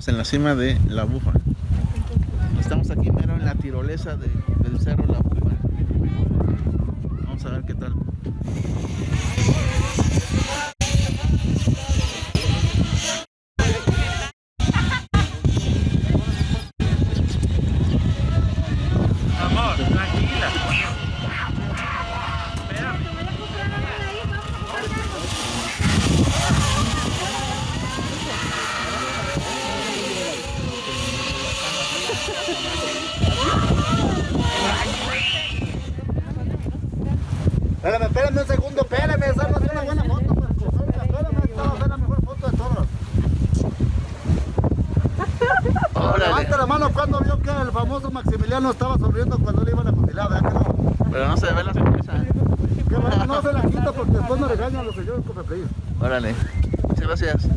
Estamos en la cima de La Bufa. Estamos aquí mero en la tirolesa del cerro La Bufa. Vamos a ver qué tal. Amor, tranquila. Espérame un segundo, espérame, esa no es una buena foto, pues. Espérame, esta va a ser la mejor foto de todas. Levanta la mano cuando vio que el famoso Maximiliano estaba sonriendo cuando le iban a fusilar, ¿verdad que no? Pero no se ve la sonrisa. Que bueno, no se la quita porque después me regañan los señores cofeprillos. Órale. Muchas gracias.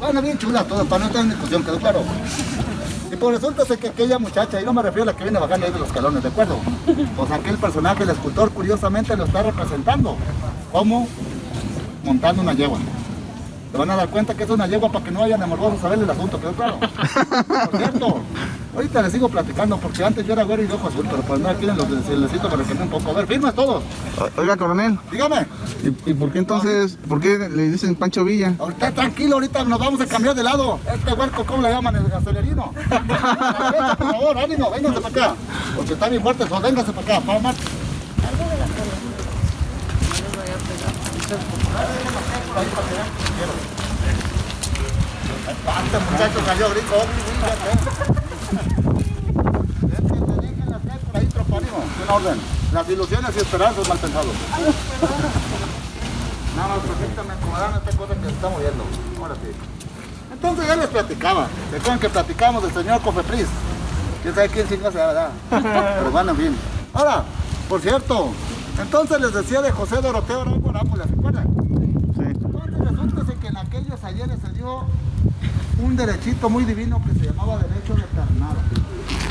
Bueno, bien chula todo, para no estar en discusión, quedó claro. Y pues resulta ser que aquella muchacha, y no me refiero a la que viene bajando ahí de los escalones, ¿de acuerdo? Pues aquel personaje, el escultor, curiosamente lo está representando. ¿Cómo? Montando una yegua. Se van a dar cuenta que es una yegua para que no vayan a morbosos a ver el asunto, ¿quedó claro? Por cierto, Ahorita les sigo platicando porque antes yo era güero y de ojo azul, pero pues no quieren los necesito para que me un poco. A ver, firmes todos. Oiga, coronel. Dígame. ¿Y por qué entonces, por qué le dicen Pancho Villa? Ahorita tranquilo, ahorita nos vamos a cambiar de lado. Este huerco, ¿cómo le llaman? El acelerino. Venga, por favor, ánimo, vénganse para acá. Porque está bien fuerte, pues vénganse para acá. Para más. Este muchacho salió ahorita. Por ahí, tropa, ánimo. En orden. Las ilusiones y esperanzas mal pensados. Nada más perfectamente acomodaron esta cosa que se está moviendo. Ahora sí. Entonces ya les platicaba. ¿Se acuerdan que platicamos del señor Cofepris? ¿Quién sabe quién chinga se da, verdad? Pero bueno, en fin. Ahora, por cierto, entonces les decía de José Doroteo Arango Arámbula, ¿se acuerdan? Sí. Entonces resulta que en aquellos ayeres se dio un derechito muy divino que se llamaba derecho de ternada.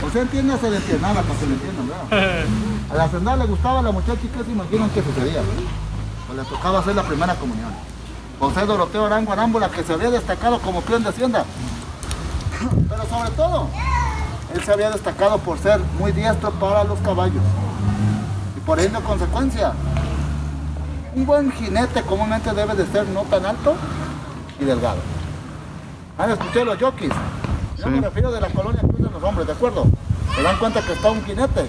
O sea, entiéndase de ternada para que lo entiendan, ¿verdad? A la hacendada le gustaba a la muchacha y ¿qué se imaginan que sucedía? Pues le tocaba hacer la primera comunión. José Doroteo Arango Arámbula, que se había destacado como peón de hacienda. Pero sobre todo, él se había destacado por ser muy diestro para los caballos. Y por ende, consecuencia, un buen jinete comúnmente debe de ser no tan alto y delgado. ¿Han escuchado los jockeys? Yo Sí. me refiero de la colonia Cruz de los Hombres, ¿de acuerdo? Se dan cuenta que está un jinete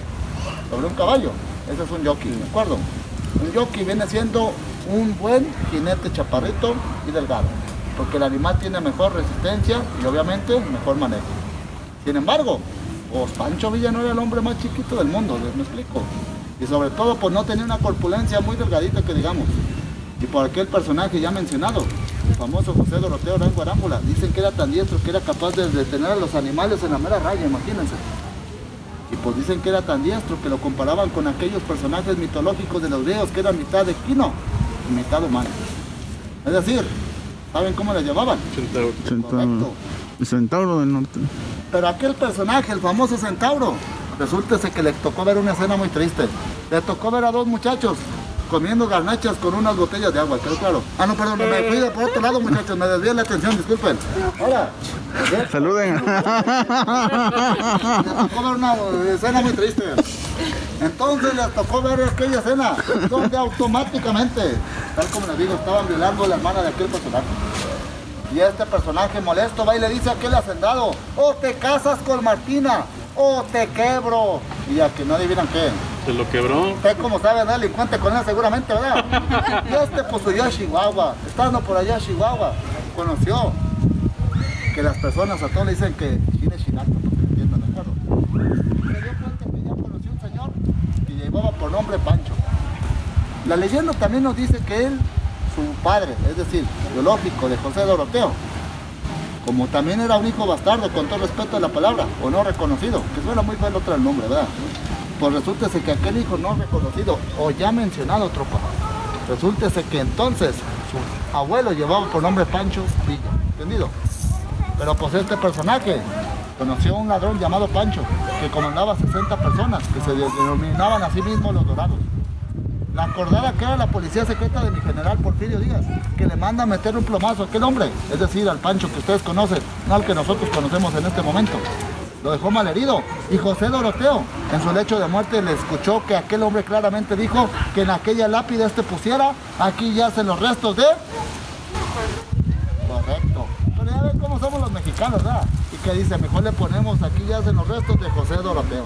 sobre un caballo. Ese es un jockey, ¿de acuerdo? Un jockey viene siendo un buen jinete chaparrito y delgado, porque el animal tiene mejor resistencia y obviamente mejor manejo. Sin embargo, pues Pancho Villa no era el hombre más chiquito del mundo, ¿me explico? Y sobre todo pues no tenía una corpulencia muy delgadita que digamos. Y por aquel personaje ya mencionado, el famoso José Doroteo Arango Arámbula, dicen que era tan diestro que era capaz de detener a los animales en la mera raya, imagínense. Y pues dicen que era tan diestro que lo comparaban con aquellos personajes mitológicos de los griegos que eran mitad de equino y mitad humano. Es decir, ¿saben cómo le llamaban? Centauro. Correcto. El Centauro del Norte. Pero aquel personaje, el famoso Centauro, resulta que le tocó ver una escena muy triste. Le tocó ver a dos muchachos comiendo garnachas con unas botellas de agua, ¿quedó claro? Ah, no, perdón, me fui de por otro lado, muchachos, me desvié la atención, disculpen. Ahora, Saluden. le tocó ver una escena muy triste. Entonces les tocó ver aquella escena donde automáticamente, tal como les digo, estaban violando la hermana de aquel personaje. Y este personaje molesto va y le dice a aquel hacendado: o te casas con Martina o te quebro. Y a que no adivinan qué. Se lo quebró. Usted como sabe, ¿no? Delincuente con él seguramente, ¿verdad? Y este pues huyó a Chihuahua. Estando por allá a Chihuahua, conoció que las personas a todos le dicen que tiene chinaco, ¿entienden? ¿De acuerdo? Se dio cuenta que ya conoció un señor que llevaba por nombre Pancho. La leyenda también nos dice que él, su padre, es decir, biológico de José Doroteo, como también era un hijo bastardo, con todo respeto a la palabra, o no reconocido, que suena muy feo el otro el nombre, ¿verdad? Pues resulta que aquel hijo no reconocido, o ya mencionado, tropa, resulta que entonces su abuelo llevaba por nombre Pancho Villa, ¿entendido? Pero pues este personaje conoció a un ladrón llamado Pancho, que comandaba 60 personas, que se denominaban a sí mismos los Dorados. La acordada que era la policía secreta de mi general Porfirio Díaz, que le manda a meter un plomazo a aquel hombre, es decir, al Pancho que ustedes conocen, no al que nosotros conocemos en este momento. Lo dejó malherido, y José Doroteo, en su lecho de muerte, le escuchó que aquel hombre claramente dijo que en aquella lápida pusiera: aquí yacen los restos de... Correcto. Pero ya ven cómo somos los mexicanos, ¿verdad? Y que dice, mejor le ponemos: aquí yacen los restos de José Doroteo.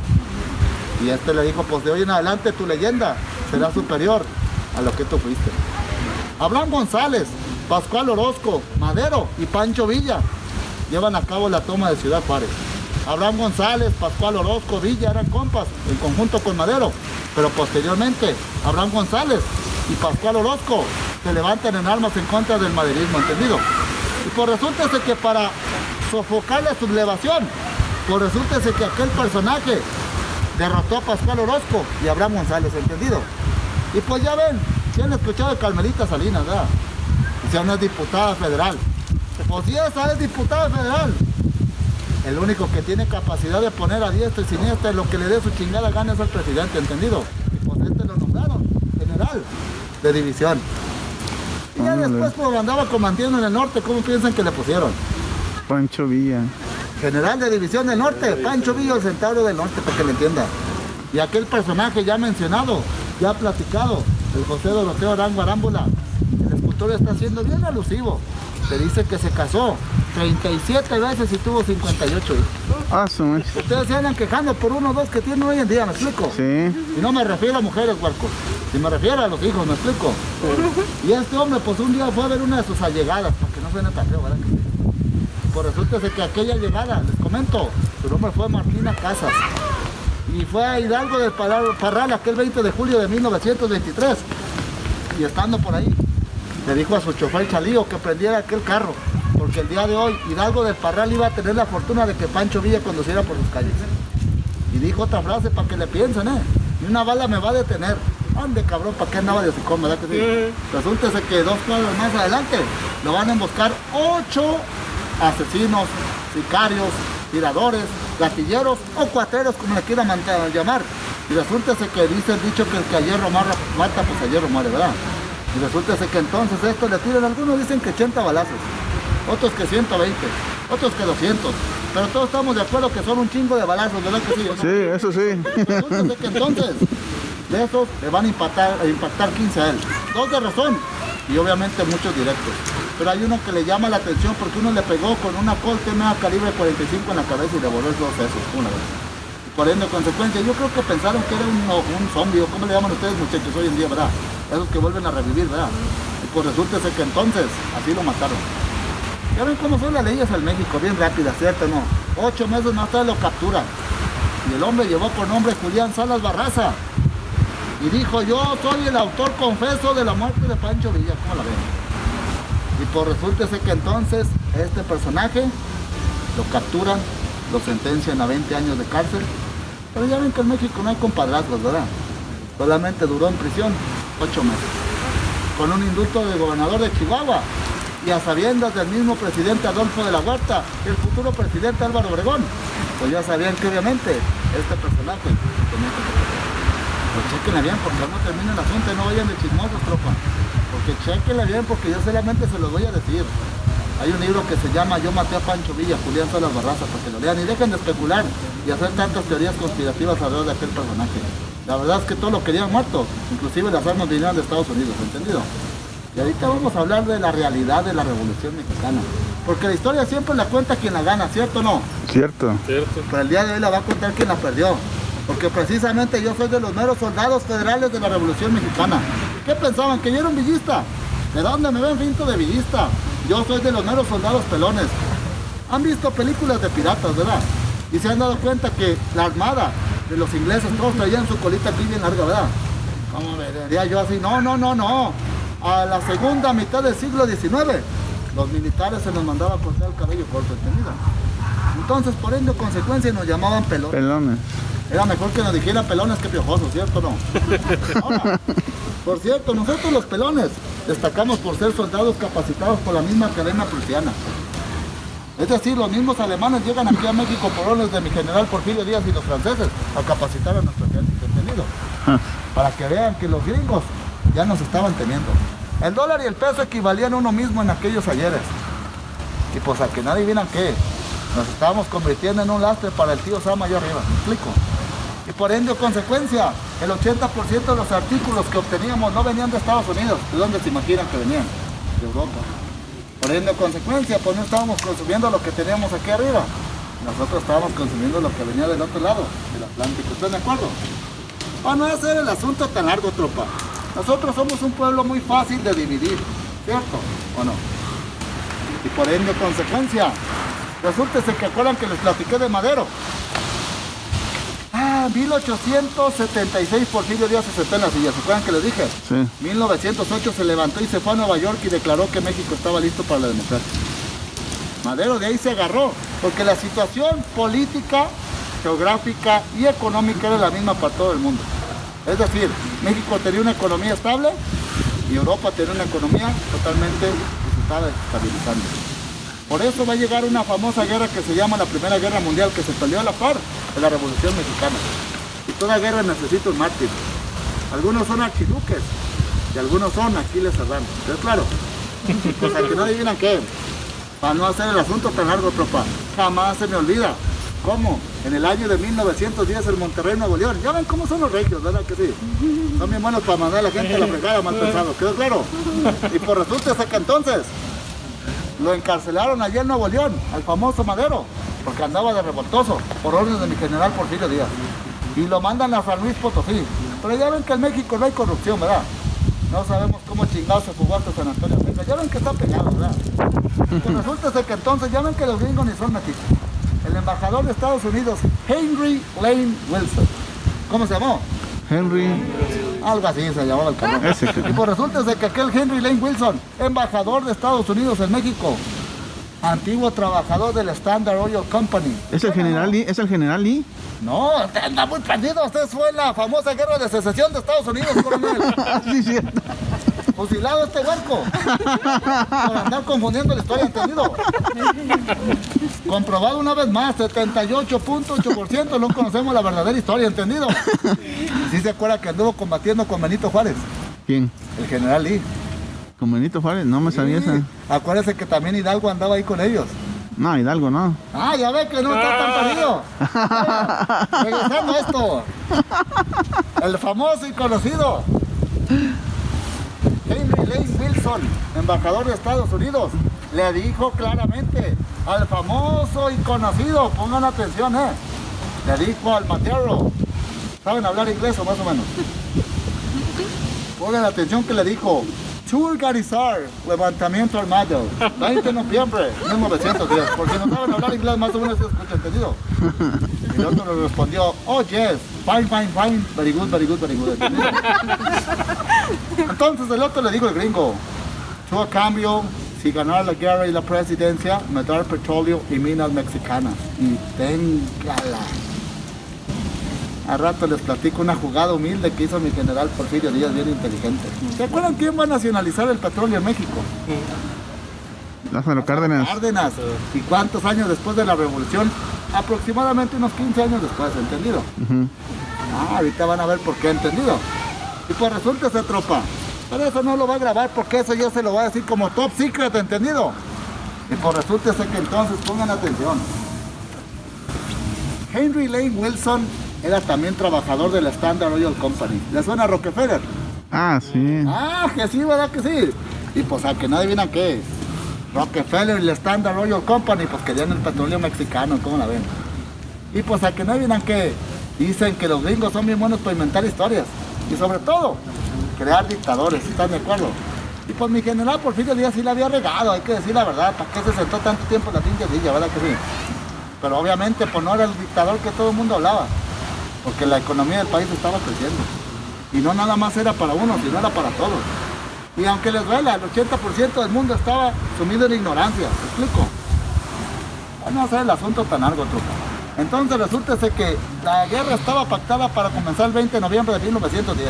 Y este le dijo: pues de hoy en adelante tu leyenda será superior a lo que tú fuiste. Abraham González, Pascual Orozco, Madero y Pancho Villa llevan a cabo la toma de Ciudad Juárez. Abraham González, Pascual Orozco, Villa eran compas en conjunto con Madero, pero posteriormente Abraham González y Pascual Orozco se levantan en armas en contra del maderismo, ¿entendido? Y pues resulta que para sofocar la sublevación, pues resulta que aquel personaje derrotó a Pascual Orozco y Abraham González, ¿entendido? Y pues ya ven, si han escuchado de Carmelita Salinas, ¿verdad? Y si una es diputada federal. Pues si esa es diputada federal, el único que tiene capacidad de poner a diestra y siniestra lo que le dé su chingada gana es al presidente, ¿entendido? Y pues este lo nombraron general de división. Y ya después, pues andaba comandiendo en el norte, ¿cómo piensan que le pusieron? Pancho Villa. general de División del Norte, Pancho Villa, el Centauro del Norte, para que le entienda. Y aquel personaje ya mencionado, ya platicado, el José Doroteo Arango Arámbula, el escultor está siendo bien alusivo. Te dice que se casó 37 veces y tuvo 58 hijos. Ah, su mecha. Ustedes se andan quejando por uno o dos que tienen hoy en día, ¿me explico? Sí. Y no me refiero a mujeres, Huarco. Si me refiero a los hijos, ¿me explico? Y este hombre, pues un día fue a ver una de sus allegadas, para que no suene tan feo, ¿verdad? Pues resulta que aquella llegada, les comento, su nombre fue Martina Casas. Y fue a Hidalgo del Parral aquel 20 de julio de 1923. Y estando por ahí, le dijo a su chofer Chalío que prendiera aquel carro. Porque el día de hoy, Hidalgo del Parral iba a tener la fortuna de que Pancho Villa conduciera por sus calles. Y dijo otra frase para que le piensen, Ni una bala me va a detener. Ande cabrón, ¿para qué andaba de hocicón, verdad que sí? Resulta que 2 cuadras más adelante lo van a emboscar 8 asesinos, sicarios, tiradores, gatilleros o cuateros, como le quieran llamar. Y resulta que dice el dicho que el que a hierro mata, pues a hierro muere, ¿verdad? Y resulta que entonces esto le tiran, algunos dicen que 80 balazos, otros que 120, otros que 200. Pero todos estamos de acuerdo que son un chingo de balazos, ¿verdad que sí? ¿No? Sí, eso sí. Resulta que entonces de esos le van a impactar 15 a él. 2 de razón y obviamente muchos directos. Pero hay uno que le llama la atención porque uno le pegó con una Colt M calibre 45 en la cabeza y le voló 2 sesos una vez. Y por ende, consecuencia, yo creo que pensaron que era un zombie, o ¿cómo le llaman ustedes, muchachos, hoy en día, verdad? Esos que vuelven a revivir, ¿verdad? Y pues resulta que entonces así lo mataron. Ya ven cómo son las leyes en México, bien rápidas, ¿cierto o no? 8 meses más tarde lo capturan. Y el hombre llevó por nombre Julián Salas Barraza. Y dijo, yo soy el autor confeso de la muerte de Pancho Villa. ¿Cómo la ven? Y pues resulta que entonces este personaje lo capturan, lo sentencian a 20 años de cárcel. Pero ya ven que en México no hay compadrazgos, ¿verdad? Solamente duró en prisión 8 meses. Con un indulto del gobernador de Chihuahua. Y a sabiendas del mismo presidente Adolfo de la Huerta, el futuro presidente Álvaro Obregón. Pues ya sabían que obviamente este personaje tenía que ser. Pues chequenle bien porque no termina el asunto y no vayan de chismosos, tropa. Porque chequenle bien porque yo solamente se los voy a decir. Hay un libro que se llama Yo maté a Pancho Villa, Julián Salas Barraza, para que lo lean y dejen de especular y hacer tantas teorías conspirativas alrededor de aquel personaje. La verdad es que todos lo querían muerto, inclusive las armas vinieron de Estados Unidos, ¿entendido? Y ahorita vamos a hablar de la realidad de la Revolución Mexicana. Porque la historia siempre la cuenta quien la gana, ¿cierto o no? Cierto. Pero el día de hoy la va a contar quien la perdió. Porque precisamente yo soy de los meros soldados federales de la Revolución Mexicana. ¿Qué pensaban? ¿Que yo era un villista? ¿De dónde me ven finto de villista? Yo soy de los meros soldados pelones. Han visto películas de piratas, ¿verdad? Y se han dado cuenta que la armada de los ingleses todos traían su colita aquí bien larga, ¿verdad? ¿Cómo vería yo así? No. A la segunda mitad del siglo XIX, los militares se nos mandaba a cortar el cabello corto, ¿entendido? Entonces, por ende, consecuencia, nos llamaban pelones. Pelones. Era mejor que nos dijeran pelones que piojosos, ¿cierto o no? Ahora, por cierto, nosotros los pelones destacamos por ser soldados capacitados por la misma Academia Prusiana. Es decir, los mismos alemanes llegan aquí a México por órdenes de mi general Porfirio Díaz y los franceses a capacitar a nuestro ejército, ¿entendido? Para que vean que los gringos ya nos estaban temiendo. El dólar y el peso equivalían a uno mismo en aquellos ayeres. Y pues a que nadie adivina qué, nos estábamos convirtiendo en un lastre para el tío Sam allá arriba, ¿me explico? Y por ende, consecuencia, el 80% de los artículos que obteníamos no venían de Estados Unidos. ¿De dónde se imaginan que venían? De Europa. Por ende, consecuencia, pues no estábamos consumiendo lo que teníamos aquí arriba. Nosotros estábamos consumiendo lo que venía del otro lado, del Atlántico. ¿Están de acuerdo? Para no hacer el asunto tan largo, tropa. Nosotros somos un pueblo muy fácil de dividir, ¿cierto o no? Y por ende, consecuencia, resulta que acuerdan que les platiqué de Madero. 1876 Porfirio Díaz se sentó en la silla, ¿se acuerdan que les dije? Sí. 1908 se levantó y se fue a Nueva York y declaró que México estaba listo para la democracia. Madero de ahí se agarró, porque la situación política, geográfica y económica era la misma para todo el mundo. Es decir, México tenía una economía estable y Europa tenía una economía totalmente que se estaba estabilizando. Por eso va a llegar una famosa guerra que se llama la Primera Guerra Mundial, que se peleó a la par de la Revolución Mexicana. Y toda guerra necesita un mártir. Algunos son archiduques y algunos son Aquiles Serrano. ¿Es claro? Pues a que no adivinan qué. Para no hacer el asunto tan largo, tropa. jamás se me olvida. ¿Cómo? En el año de 1910 en Monterrey, Nuevo León. Ya ven cómo son los regios, ¿verdad que sí? Son bien buenos para mandar a la gente a la fregada, mal pensado, ¿quedó claro? Y por resulta que entonces lo encarcelaron allá en Nuevo León, al famoso Madero, porque andaba de revoltoso, por orden de mi general Porfirio Díaz. Y lo mandan a San Luis Potosí. Pero ya ven que en México no hay corrupción, ¿verdad? No sabemos cómo chingados se fugó hasta San Antonio. Ya ven que está pegado, ¿verdad? Pues resulta que entonces, ya ven que los gringos ni son metiches. El embajador de Estados Unidos, Henry Lane Wilson. ¿Cómo se llamó? Henry. Algo así se llamaba el cabrón. Y pues resulta que aquel Henry Lane Wilson, embajador de Estados Unidos en México, antiguo trabajador del Standard Oil Company. ¿Es el general Lee? ¿Es el general Lee? No, usted anda muy perdido. Usted fue en la famosa guerra de secesión de Estados Unidos, coronel. Sí, cierto. Fusilado este huerco. Por andar confundiendo la historia, ¿entendido? Comprobado una vez más, 78.8% no conocemos la verdadera historia, ¿entendido? ¿Sí se acuerda que anduvo combatiendo con Benito Juárez? ¿Quién? El general Lee. ¿Con Benito Juárez? No me sabía esa. Acuérdese que también Hidalgo andaba ahí con ellos. No, Hidalgo no. Ah, ya ve que no está tan perdido. Regresando a esto. El famoso y conocido Henry Lane Wilson, embajador de Estados Unidos, le dijo claramente al famoso y conocido, pongan atención, le dijo al Madero, ¿saben hablar inglés o más o menos? Pongan atención que le dijo: to organizar levantamiento armado, 20 de noviembre de 1910. Porque no saben hablar inglés, más o menos se escucha, ¿entendido? Y el otro le respondió: oh yes, fine, fine, fine, very good, very good, very good, ¿entendido? Entonces el otro le dijo al gringo: yo a cambio, si ganara la guerra y la presidencia, me dar petróleo y minas mexicanas. Y téngala. A rato les platico una jugada humilde que hizo mi general Porfirio Díaz, bien inteligente. ¿Se acuerdan quién va a nacionalizar el petróleo en México? Lázaro Cárdenas. Cárdenas. ¿Y cuántos años después de la revolución? Aproximadamente unos 15 años después, ¿entendido? Ahorita van a ver por qué, ¿entendido? Y pues resulta esa tropa. Pero eso no lo va a grabar porque eso yo se lo voy a decir como top secret, ¿entendido? Y pues resulta que entonces pongan atención. Henry Lane Wilson era también trabajador de la Standard Oil Company. ¿Le suena Rockefeller? Ah, sí. Ah, que sí, ¿verdad que sí? Y pues a que no adivinan qué. Rockefeller y la Standard Oil Company pues querían el petróleo mexicano, ¿cómo la ven? Y pues a que no adivinan qué. Dicen que los gringos son bien buenos para inventar historias. Y sobre todo, crear dictadores, ¿están de acuerdo? Y pues mi general Porfirio Díaz sí la había regado, hay que decir la verdad. ¿Para qué se sentó tanto tiempo en la pinche silla, verdad que sí? Pero obviamente pues no era el dictador que todo el mundo hablaba. Porque la economía del país estaba creciendo. Y no nada más era para uno, sino era para todos. Y aunque les duela, el 80% del mundo estaba sumido en ignorancia. ¿Me explico? No hacer el asunto tan largo, truca. Entonces resulta que la guerra estaba pactada para comenzar el 20 de noviembre de 1910.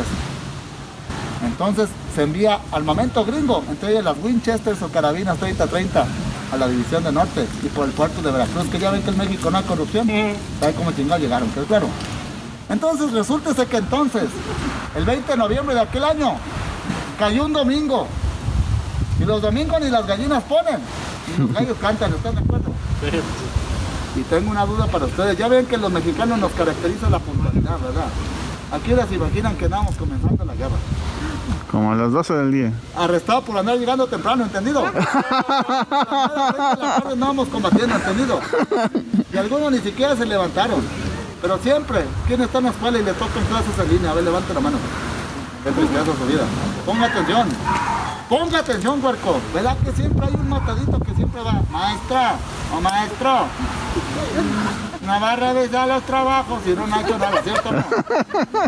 Entonces se envía armamento gringo, entre ellas las Winchester o carabinas 30-30 a la división de norte y por el puerto de Veracruz, que ya ven que en México no hay corrupción. ¿Saben cómo chingados llegaron? ¿Qué claro? Entonces resulta que entonces, el 20 de noviembre de aquel año, cayó un domingo. Y los domingos ni las gallinas ponen, ni los gallos cantan, ¿están de acuerdo? Y tengo una duda para ustedes. Ya ven que los mexicanos nos caracteriza la puntualidad, ¿verdad? Aquí les imaginan que andábamos comenzando la guerra. Como a las 12 del día. Arrestado por andar llegando temprano, ¿entendido? A las 3 de la tarde andábamos combatiendo, ¿entendido? Y algunos ni siquiera se levantaron. Pero siempre, ¿quién está en la escuela y le tocan clases en línea? A ver, levante la mano. Qué tristeza su vida. Ponga atención, huerco. ¿Verdad que siempre hay un matadito que siempre va? Maestra o maestro, no va a revisar los trabajos y no ha hecho nada, ¿cierto? No?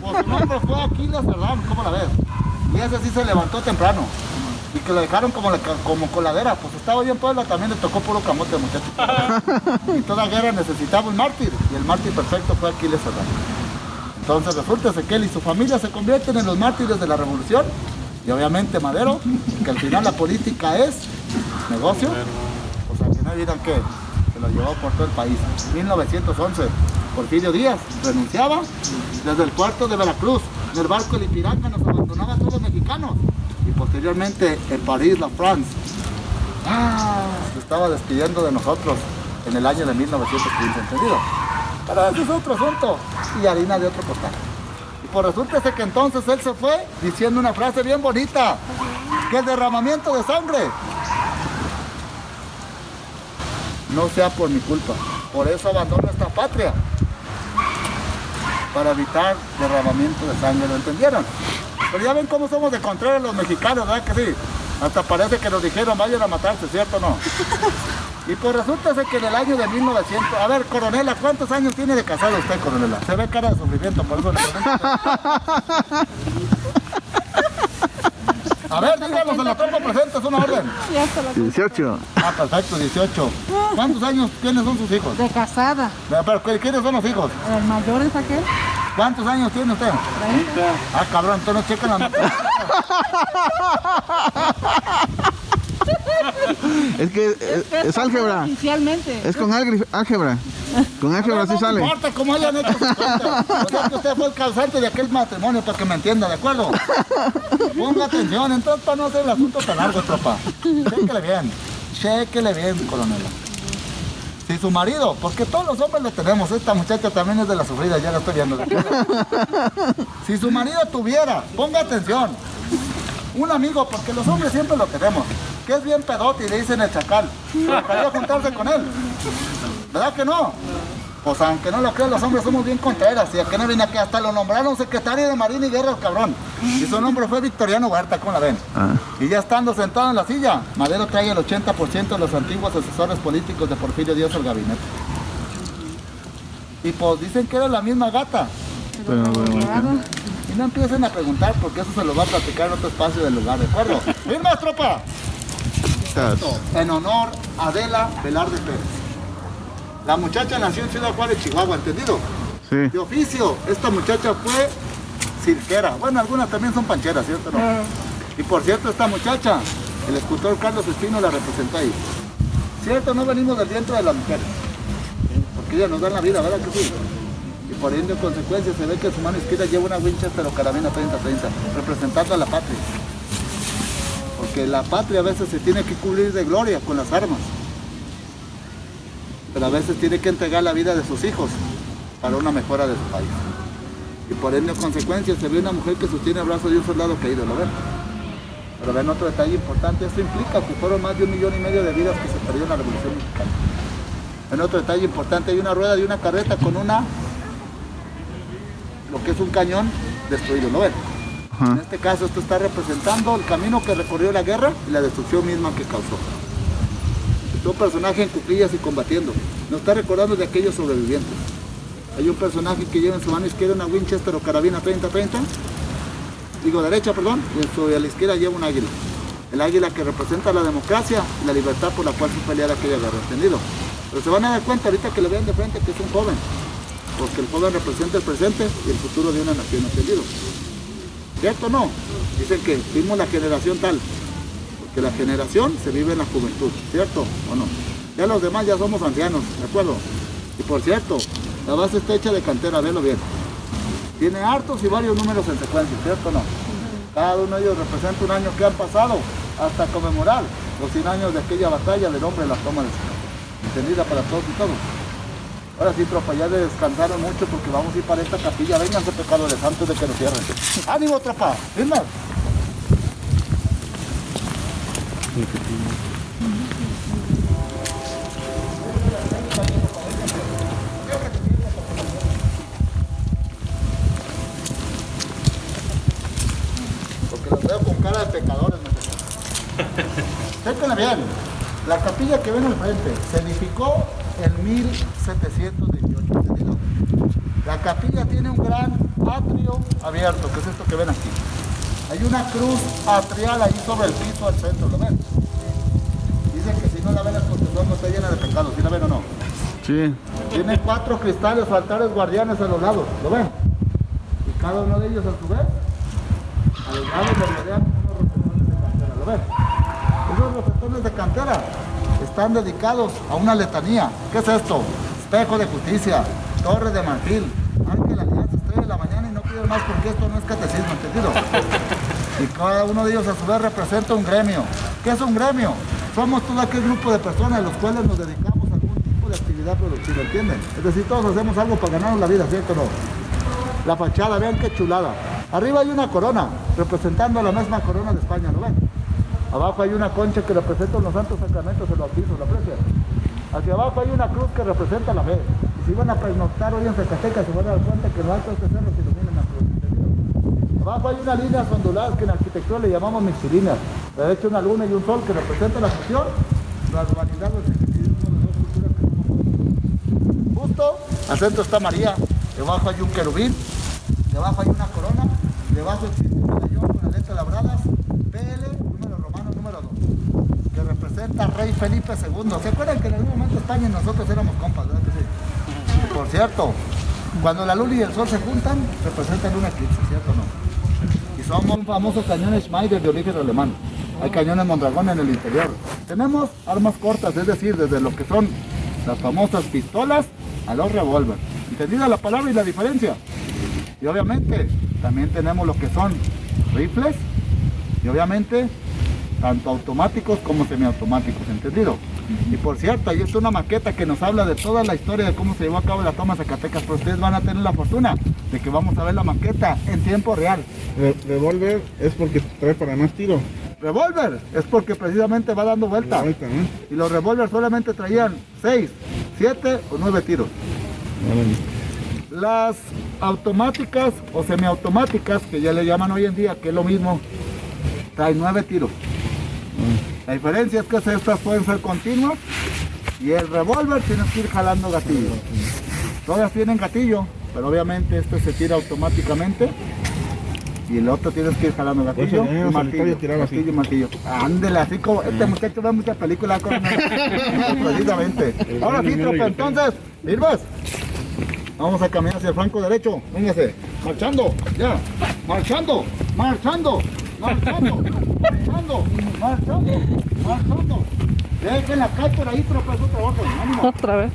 Pues su nombre fue Aquiles, ¿verdad? ¿Cómo la ves? Y ese sí se levantó temprano. Y que lo dejaron como coladera. Pues estaba bien Puebla, también le tocó puro camote, muchachos. Y toda guerra necesitaba un mártir. Y el mártir perfecto fue Aquiles Serrano. Entonces resulta que él y su familia se convierten en los mártires de la revolución. Y obviamente Madero, que al final la política es negocio. O sea, que no digan que se lo llevó por todo el país. 1911, Porfirio Díaz renunciaba desde el puerto de Veracruz. En el barco El Ipiranga nos abandonaba a todos los mexicanos. Y posteriormente en París, la France, se estaba despidiendo de nosotros. en el año de 1915, ¿entendido? Pero ese es otro asunto, y harina de otro costal. Y por resulta que entonces él se fue diciendo una frase bien bonita, que el derramamiento de sangre no sea por mi culpa. Por eso abandono esta patria, para evitar derramamiento de sangre, ¿lo entendieron? Pero ya ven cómo somos de contrarios los mexicanos, ¿verdad que sí? Hasta parece que nos dijeron vayan a matarse, ¿cierto o no? Y pues resulta que en el año de 1900... A ver, coronela, ¿cuántos años tiene de casado usted, coronela? Se ve cara de sufrimiento, por eso le pregunto. A ver, díganos en la tropa presente, es una orden. 18. Ah, perfecto, 18. ¿Cuántos años, quiénes son sus hijos? De casada. Pero, ¿quiénes son los hijos? El mayor es aquel. ¿Cuántos años tiene usted? 30. Ah, cabrón, entonces no chequen la nota. Es que es álgebra. Oficialmente. Es con álgebra. Con álgebra sí sale. No importa cómo hayan hecho su cuenta. O sea que usted fue el causante de aquel matrimonio, para que me entienda, ¿de acuerdo? Ponga atención, entonces para no hacer el asunto tan largo, tropa. Chéquele bien, coronela. Si su marido, porque todos los hombres lo tenemos, esta muchacha también es de la sufrida, ya la estoy viendo. Si su marido tuviera, ponga atención, un amigo, porque los hombres siempre lo tenemos, que es bien pedote y le dicen el chacal, quería juntarse con él, ¿verdad que no? Pues aunque no lo crean, los hombres somos bien contreras, y aquí no viene aquí, hasta lo nombraron secretario de Marina y Guerra, el cabrón, y su nombre fue Victoriano Huerta, ¿cómo la ven? Y ya estando sentado en la silla, Madero trae el 80% de los antiguos asesores políticos de Porfirio Díaz al gabinete. Y pues dicen que era la misma gata. Y no empiecen a preguntar porque eso se lo va a platicar en otro espacio del lugar, ¿de acuerdo? ¡Firmas, tropa! En honor a Adela Velarde Pérez. La muchacha nació en Ciudad Juárez, Chihuahua, ¿entendido? Sí. De oficio, esta muchacha fue cirquera. Bueno, algunas también son pancheras, ¿cierto? ¿No? Y por cierto, esta muchacha, el escultor Carlos Espino la representó ahí. ¿Cierto? No venimos del vientre de las mujeres. Porque ellas nos dan la vida, ¿verdad que sí? Y por ende, en consecuencia, se ve que su mano izquierda lleva una Winchester o carabina 30-30, representando a la patria. Porque la patria a veces se tiene que cubrir de gloria con las armas. Pero a veces tiene que entregar la vida de sus hijos para una mejora de su país. Y por ende, en consecuencia, se ve una mujer que sostiene el brazo de un soldado caído, ¿lo ven? Pero ven otro detalle importante, esto implica que fueron más de 1,5 millones de vidas que se perdió en la Revolución Mexicana. En otro detalle importante, hay una rueda de una carreta con lo que es un cañón destruido, ¿lo ven? En este caso, esto está representando el camino que recorrió la guerra y la destrucción misma que causó. Un personaje en cuclillas y combatiendo. Nos está recordando de aquellos sobrevivientes. Hay un personaje que lleva en su mano izquierda una Winchester o carabina 30-30, digo derecha, perdón, y a la izquierda lleva un águila. El águila que representa la democracia y la libertad por la cual fue peleada aquella guerra, ¿entendido? Pero se van a dar cuenta ahorita que le vean de frente que es un joven, porque el joven representa el presente y el futuro de una nación, ¿entendido? ¿Cierto o no? Dicen que fuimos la generación tal. Que la generación se vive en la juventud, ¿cierto o no? Ya los demás ya somos ancianos, ¿de acuerdo? Y por cierto, la base está hecha de cantera, véalo bien. Tiene hartos y varios números en secuencia, ¿cierto o no? Cada uno de ellos representa un año que han pasado hasta conmemorar los 100 años de aquella batalla del hombre en la toma de Ciudad. Entendida para todos y todos. Ahora sí, tropa, ya descansaron mucho porque vamos a ir para esta capilla. Vénganse, pecadores, antes de que nos cierren. ¡Ánimo, tropa! ¡Firme! Porque los veo con cara de pecadores, Chéquenle bien, la capilla que ven al frente se edificó en 1718, ¿entendido? La capilla tiene un gran atrio abierto, que es esto que ven aquí. Hay una cruz atrial ahí sobre el piso al centro, ¿lo ven? Dicen que si no la ven es porque su alma está llena de pecados, ¿sí la ven o no? Sí. Tiene 4 cristales o altares guardianes a los lados, ¿lo ven? Y cada uno de ellos a su vez, a los lados le rodean unos rosetones de cantera, ¿lo ven? Esos rosetones de cantera están dedicados a una letanía. ¿Qué es esto? Espejo de justicia, torre de marfil, ángel de alianza, estrella de la mañana y no pido más porque esto no es catecismo, ¿entendido? Y cada uno de ellos a su vez representa un gremio. ¿Qué es un gremio? Somos todo aquel grupo de personas los cuales nos dedicamos a algún tipo de capacidad productiva, ¿entienden? Es decir, todos hacemos algo para ganarnos la vida, ¿cierto o no? La fachada, vean qué chulada. Arriba hay una corona, representando la misma corona de España, ¿lo ven? Abajo hay una concha que representa los santos sacramentos, el bautismo, ¿lo aprecian? Hacia abajo hay una cruz que representa la fe. Y si van a pernoctar hoy en Zacatecas, se van a dar cuenta que en lo alto de este cerro se ilumina la cruz, ¿entendido? Abajo hay unas líneas onduladas que en arquitectura le llamamos mixilíneas. De derecha una luna y un sol que representa la fusión, la urbanidad, los espiritismos de dos culturas que somos. Justo al centro está María, debajo hay un querubín, debajo hay una corona, debajo existe un medallón con las letras labradas, PL, número romano, número 2, que representa al rey Felipe II. ¿Se acuerdan que en algún momento España y nosotros éramos compas, verdad que sí? Por cierto, cuando la luna y el sol se juntan, representan un eclipse, ¿cierto o no? Y somos un famoso cañón Schneider de origen alemán. Hay cañones Mondragón en el interior. Tenemos armas cortas, es decir, desde lo que son las famosas pistolas a los revólveres. ¿Entendida la palabra y la diferencia? Y obviamente también tenemos lo que son rifles y obviamente tanto automáticos como semiautomáticos, ¿entendido? Y por cierto, ahí está una maqueta que nos habla de toda la historia de cómo se llevó a cabo la toma de Zacatecas, pero ustedes van a tener la fortuna de que vamos a ver la maqueta en tiempo real. Revólver es porque trae para más tiro. Revólver es porque precisamente va dando vuelta. ¿No? Y los revólveres solamente traían 6, 7 o 9 tiros. Las automáticas o semiautomáticas, que ya le llaman hoy en día, que es lo mismo, traen 9 tiros. La diferencia es que estas pueden ser continuas y el revólver tienes que ir jalando gatillo. Todas tienen gatillo, pero obviamente este se tira automáticamente y el otro tienes que ir jalando gatillo y martillo. Gatillo y martillo. Ándele, así como este muchacho ve muchas películas con precisamente. Ahora sí, tropa, entonces, Irvas, vamos a caminar hacia el flanco derecho. Véngase, marchando, ya, marchando, marchando. Marchando, marchando, marchando, marchando. Déjenla caer por ahí, tropa, es su trabajo. Ánimo. Otra vez.